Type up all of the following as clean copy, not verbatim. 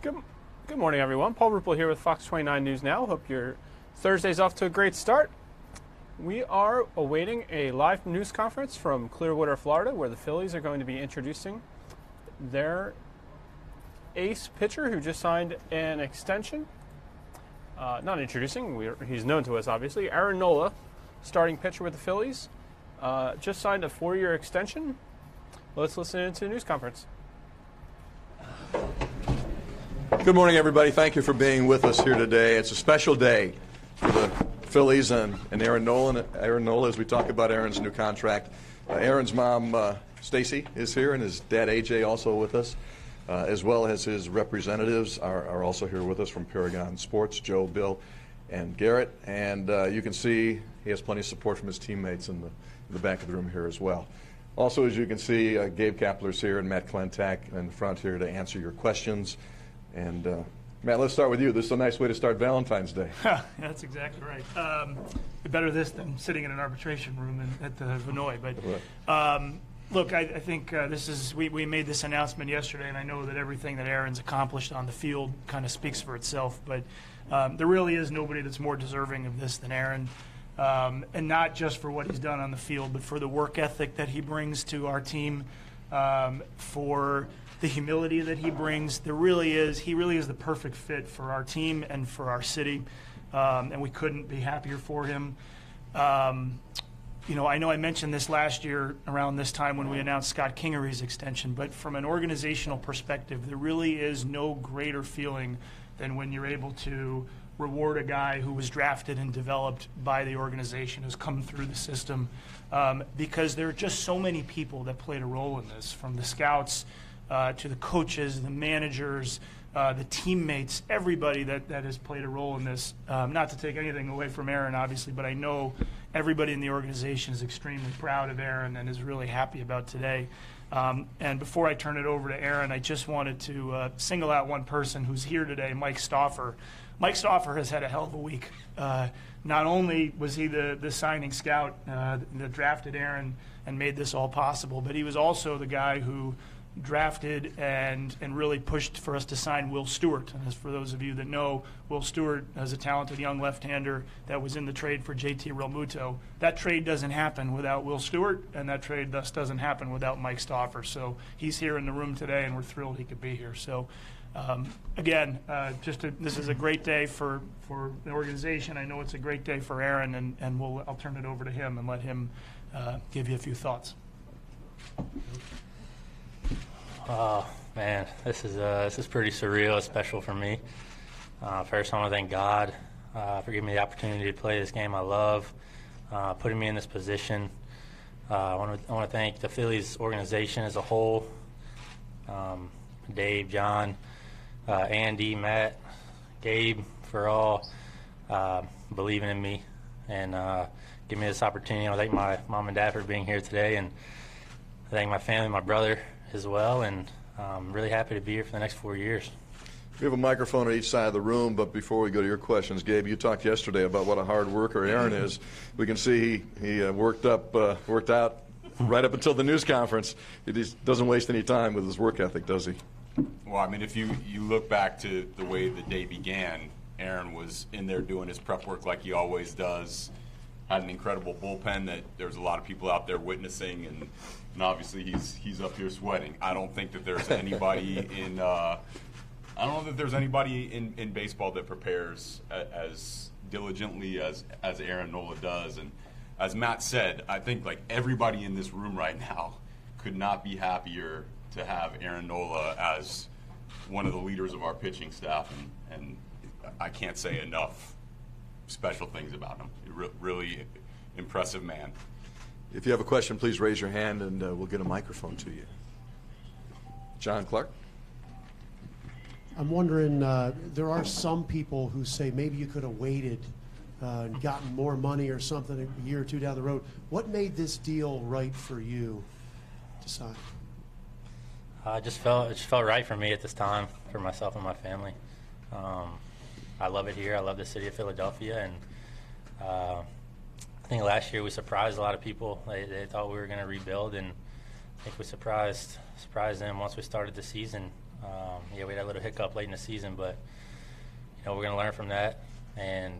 Good, good morning, everyone. Paul Rupel here with Fox 29 News Now. Hope your Thursday's off to a great start. We are awaiting a live news conference from Clearwater, Florida, where the Phillies are going to be introducing their ace pitcher who just signed an extension. Not introducing, he's known to us, obviously. Aaron Nola, starting pitcher with the Phillies, just signed a 4-year extension. Let's listen into the news conference. Good morning, everybody. Thank you for being with us here today. It's a special day for the Phillies and Aaron Nola. As we talk about Aaron's new contract. Aaron's mom, Stacy, is here, and his dad, AJ, also with us, as well as his representatives are also here with us from Paragon Sports, Joe, Bill, and Garrett. And you can see he has plenty of support from his teammates in the back of the room here as well. Also, as you can see, Gabe Kapler's here and Matt Klentak in the front here to answer your questions. And Matt, let's start with you. This is a nice way to start Valentine's Day. That's exactly right. Better this than sitting in an arbitration room at the Vinoy. But look, I think this is we made this announcement yesterday, and I know that everything that Aaron's accomplished on the field kind of speaks for itself. But there really is nobody that's more deserving of this than Aaron. And not just for what he's done on the field, but for the work ethic that he brings to our team, for the humility that he brings. He really is the perfect fit for our team and for our city, and we couldn't be happier for him. I know I mentioned this last year around this time when we announced Scott Kingery's extension, but from an organizational perspective, there really is no greater feeling than when you're able to reward a guy who was drafted and developed by the organization, who's come through the system, because there are just so many people that played a role in this, from the scouts to the coaches, the managers, the teammates, everybody that has played a role in this. Not to take anything away from Aaron, obviously, but I know everybody in the organization is extremely proud of Aaron and is really happy about today. And before I turn it over to Aaron, I just wanted to single out one person who's here today, Mike Stauffer. Mike Stauffer has had a hell of a week. Not only was he the signing scout that drafted Aaron and made this all possible, but he was also the guy who drafted and really pushed for us to sign Will Stewart. And as for those of you that know, Will Stewart is a talented young left-hander that was in the trade for JT Realmuto. That trade doesn't happen without Will Stewart, and that trade thus doesn't happen without Mike Stauffer. So he's here in the room today, and we're thrilled he could be here. So again, this is a great day for the organization. I know it's a great day for Aaron, and I'll turn it over to him and let him give you a few thoughts. Oh man, this is pretty surreal. It's special for me. First, I want to thank God for giving me the opportunity to play this game I love, putting me in this position. I want to thank the Phillies organization as a whole, Dave, John, Andy, Matt, Gabe, for all believing in me and giving me this opportunity. I thank my mom and dad for being here today, and I thank my family, my brother as well, and I'm really happy to be here for the next 4 years. We have a microphone at each side of the room, but before we go to your questions, Gabe, you talked yesterday about what a hard worker Aaron is. We can see he worked out right up until the news conference. He just doesn't waste any time with his work ethic, does he? Well, I mean, if you look back to the way the day began, Aaron was in there doing his prep work like he always does. Had an incredible bullpen that there's a lot of people out there witnessing, and obviously he's up here sweating. I don't think that there's anybody in baseball that prepares as diligently as Aaron Nola does. And as Matt said, I think like everybody in this room right now could not be happier to have Aaron Nola as one of the leaders of our pitching staff, and I can't say enough special things about him. Really impressive man. If you have a question, please raise your hand and we'll get a microphone to you. John Clark. I'm wondering, there are some people who say maybe you could have waited and gotten more money or something a year or two down the road. What made this deal right for you to sign? It just felt right for me at this time, for myself and my family. I love it here. I love the city of Philadelphia, and I think last year we surprised a lot of people. They thought we were going to rebuild, and I think we surprised them once we started the season. Yeah, we had a little hiccup late in the season, but we're going to learn from that, and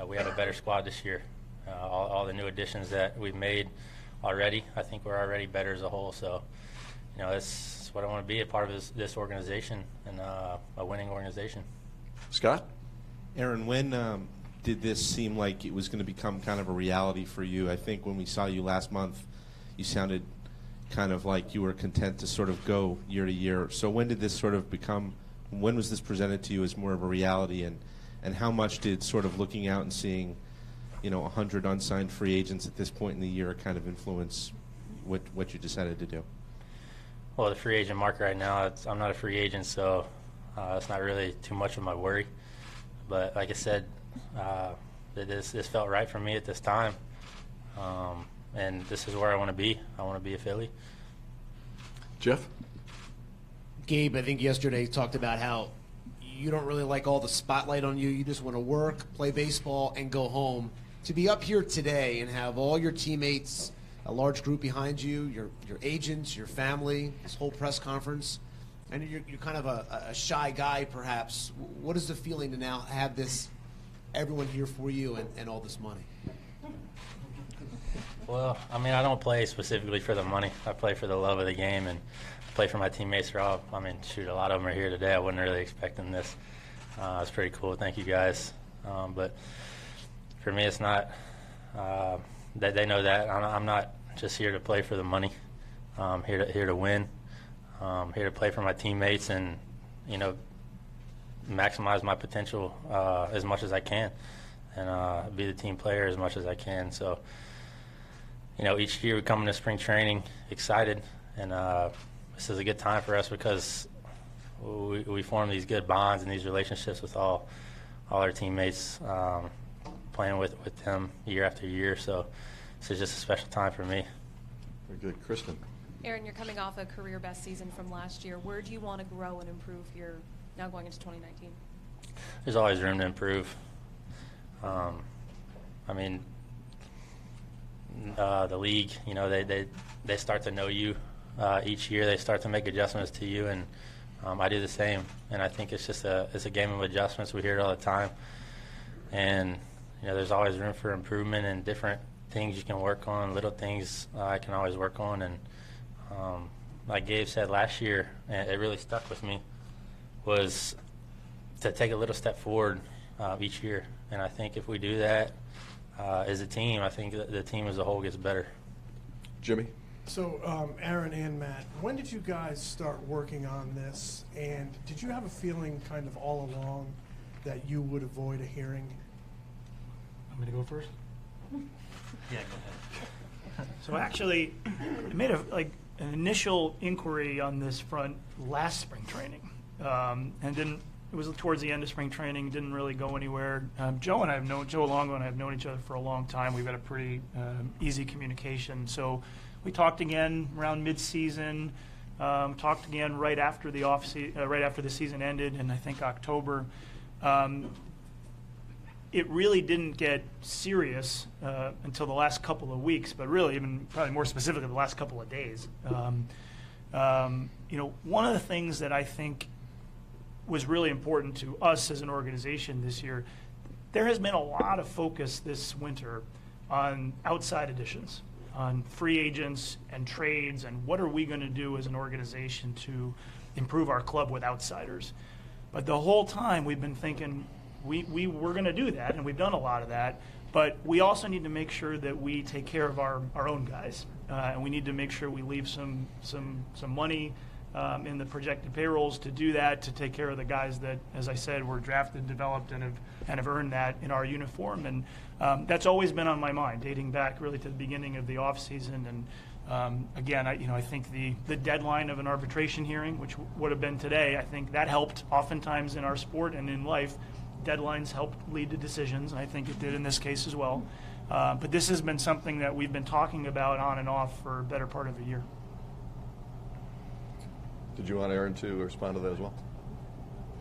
we have a better squad this year. All the new additions that we've made already, I think we're already better as a whole. So, that's what I want to be, a part of this organization and a winning organization. Scott? Aaron, when did this seem like it was going to become kind of a reality for you? I think when we saw you last month, you sounded kind of like you were content to sort of go year to year. So when did this sort of when was this presented to you as more of a reality, and how much did sort of looking out and seeing 100 unsigned free agents at this point in the year kind of influence what you decided to do? Well, the free agent market right now, I'm not a free agent, so it's not really too much of my worry. But like I said, this felt right for me at this time, and this is where I want to be. I want to be a Philly. Jeff? Gabe, I think yesterday talked about how you don't really like all the spotlight on you. You just want to work, play baseball, and go home. To be up here today and have all your teammates, a large group behind you, your agents, your family, this whole press conference, and you're kind of a shy guy perhaps. What is the feeling to now have everyone here for you and all this money? Well, I mean, I don't play specifically for the money. I play for the love of the game and play for my teammates. A lot of them are here today. I wasn't really expecting this. It's pretty cool. Thank you, guys. But for me, it's not they know that. I'm not just here to play for the money. I'm here to win. Here to play for my teammates and, maximize my potential as much as I can and be the team player as much as I can. So, each year we come into spring training excited, and this is a good time for us because we form these good bonds and these relationships with all our teammates, playing with them year after year. So this is just a special time for me. Very good. Kristen? Aaron, you're coming off a career best season from last year. Where do you want to grow and improve here now going into 2019? There's always room to improve. The league, they start to know you each year. They start to make adjustments to you, and I do the same. And I think it's just it's a game of adjustments. We hear it all the time, and there's always room for improvement and different things you can work on, little things I can always work on. And like Gabe said last year, and it really stuck with me, was to take a little step forward each year. And I think if we do that as a team, I think the team as a whole gets better. Jimmy? So, Aaron and Matt, when did you guys start working on this? And did you have a feeling kind of all along that you would avoid a hearing? I'm going to go first. Yeah, go ahead. So actually, I made an initial inquiry on this front last spring training, and didn't. It was towards the end of spring training. Didn't really go anywhere. Joe Longo and I have known each other for a long time. We've had a pretty easy communication. So we talked again around mid-season. Talked again right after the season ended, in I think October. It really didn't get serious until the last couple of weeks, but really, even probably more specifically, the last couple of days. One of the things that I think was really important to us as an organization this year, there has been a lot of focus this winter on outside additions, on free agents and trades, and what are we going to do as an organization to improve our club with outsiders. But the whole time we've been thinking we were going to do that, and we've done a lot of that, but we also need to make sure that we take care of our own guys, and we need to make sure we leave some money in the projected payrolls to do that, to take care of the guys that, as I said, were drafted, developed, and have earned that in our uniform. And that's always been on my mind, dating back really to the beginning of the offseason. And again, I think the deadline of an arbitration hearing, which would have been today, I think that helped oftentimes in our sport and in life. Deadlines help lead to decisions, and I think it did in this case as well. But this has been something that we've been talking about on and off for a better part of a year. Did you want Aaron to respond to that as well?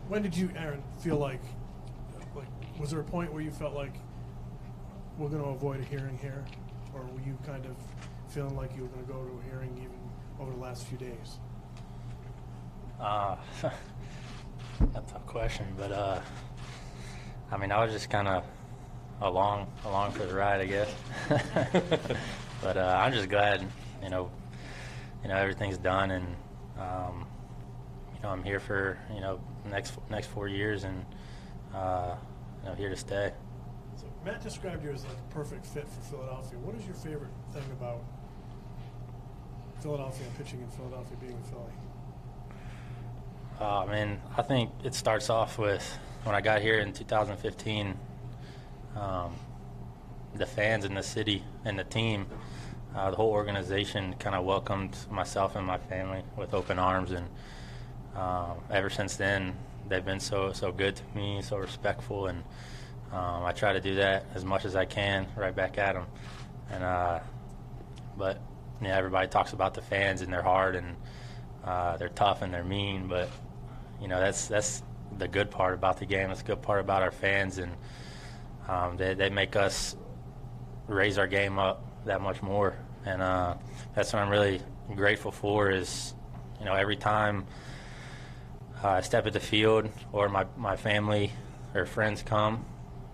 When did you, Aaron, feel like was there a point where you felt like we're going to avoid a hearing here? Or were you kind of feeling like you were going to go to a hearing even over the last few days? That's a tough question, but I mean, I was just kind of along for the ride, I guess. But I'm just glad, everything's done, and I'm here for next 4 years, and here to stay. So Matt described you as like a perfect fit for Philadelphia. What is your favorite thing about Philadelphia, pitching in Philadelphia, being in Philly? I think it starts off with when I got here in 2015, the fans in the city and the team, the whole organization kind of welcomed myself and my family with open arms, and ever since then they've been so good to me, so respectful, and I try to do that as much as I can right back at them. And but everybody talks about the fans, and they're hard, and they're tough, and they're mean, but that's the good part about the game. That's the good part about our fans, and they make us raise our game up that much more, and that's what I'm really grateful for. Is every time I step at the field, or my family or friends come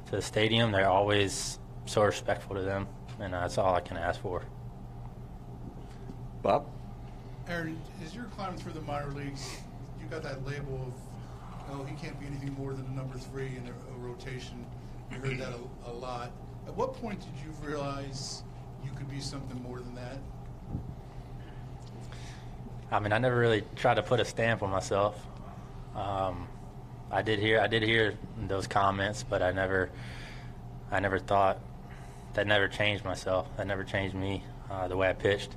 to the stadium, they're always so respectful to them, and that's all I can ask for. Bob? Aaron, as you're climbing through the minor leagues, you got that label of, he can't be anything more than a number 3 in a rotation. You heard that a lot. At what point did you realize you could be something more than that? I mean, I never really tried to put a stamp on myself. I did hear those comments, but I never thought, that never changed myself. That never changed me, the way I pitched.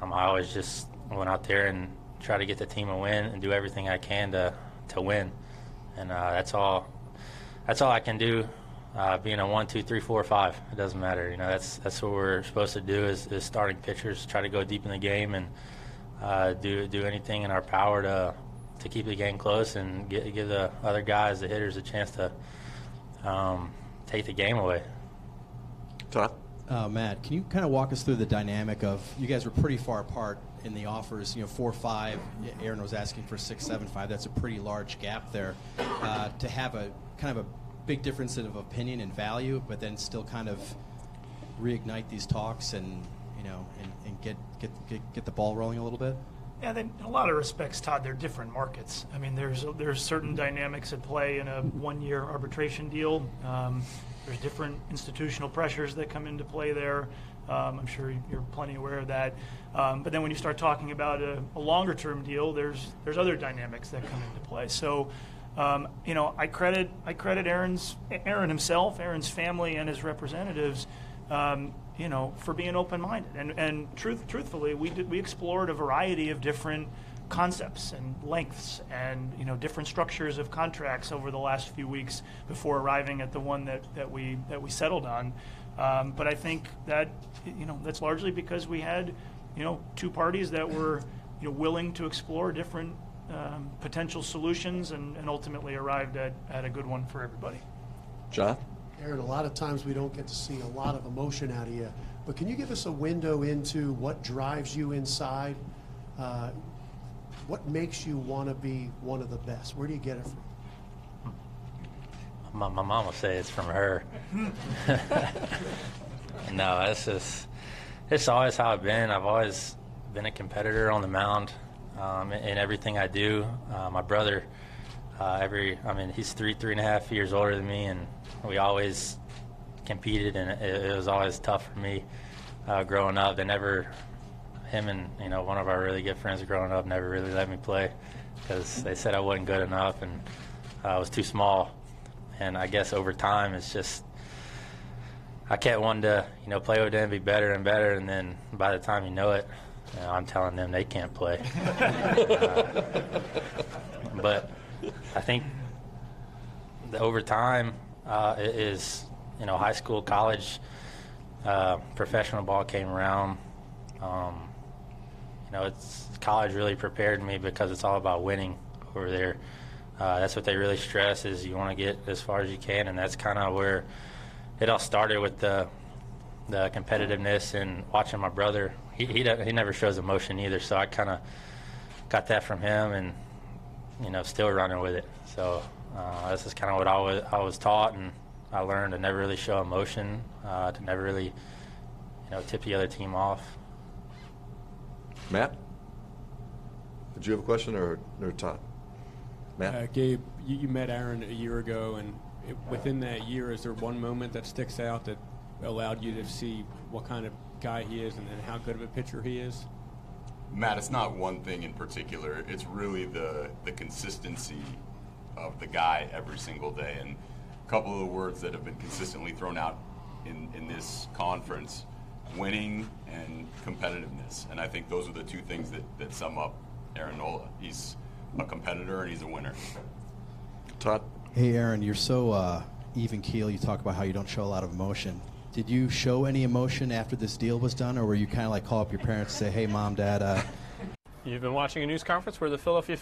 I always just went out there and tried to get the team a win and do everything I can to win, and that's all I can do. Being a 1, 2, 3, 4, 5, it doesn't matter. That's what we're supposed to do is starting pitchers, try to go deep in the game and do anything in our power to keep the game close and give the other guys, the hitters, a chance to take the game away. Todd? Matt, can you kind of walk us through the dynamic of, you guys were pretty far apart in the offers, 4-5. Aaron was asking for 6-7-5. That's a pretty large gap there. To have a kind of a big difference of opinion and value, but then still kind of reignite these talks and get the ball rolling a little bit. Yeah, in a lot of respects, Todd, they're different markets. I mean, there's certain dynamics at play in a 1-year arbitration deal. There's different institutional pressures that come into play there. I'm sure you're plenty aware of that. But then when you start talking about a longer-term deal, there's other dynamics that come into play. So, I credit Aaron himself, Aaron's family, and his representatives, for being open-minded. And truthfully, we explored a variety of different concepts and lengths and different structures of contracts over the last few weeks before arriving at the one that we settled on. But I think that that's largely because we had 2 parties that were willing to explore different potential solutions and ultimately arrived at a good one for everybody. John? Aaron, a lot of times we don't get to see a lot of emotion out of you, but can you give us a window into what drives you inside? What makes you want to be one of the best? Where do you get it from? My mom will say it's from her. No, it's always how I've been. I've always been a competitor on the mound in everything I do. My brother, he's 3.5 years older than me, and we always competed, and it was always tough for me growing up. Him and one of our really good friends growing up never really let me play because they said I wasn't good enough and I was too small. And I guess over time it's just I kept wanting to play with them, be better and better, and then by the time you know it, I'm telling them they can't play. But I think that over time it is high school, college, professional ball came around. College really prepared me because it's all about winning over there. That's what they really stress is you want to get as far as you can, and that's kind of where it all started with the competitiveness and watching my brother. He never shows emotion either, so I kind got that from him, and still running with it. So this is kind of what I was taught, and I learned to never really show emotion, to never really tip the other team off. Matt, did you have a question or Todd? Matt, Gabe, you met Aaron a year ago, and within that year, is there one moment that sticks out that allowed you to see what kind of guy he is and how good of a pitcher he is? Matt, it's not one thing in particular. It's really the consistency of the guy every single day. And a couple of the words that have been consistently thrown out in this conference, winning and competitiveness. And I think those are the two things that sum up Aaron Nola. He's a competitor and he's a winner. Todd? Hey, Aaron, you're so even keel. You talk about how you don't show a lot of emotion. Did you show any emotion after this deal was done, or were you kind of like call up your parents and say, hey, Mom, Dad? You've been watching a news conference where the Philadelphia Phillies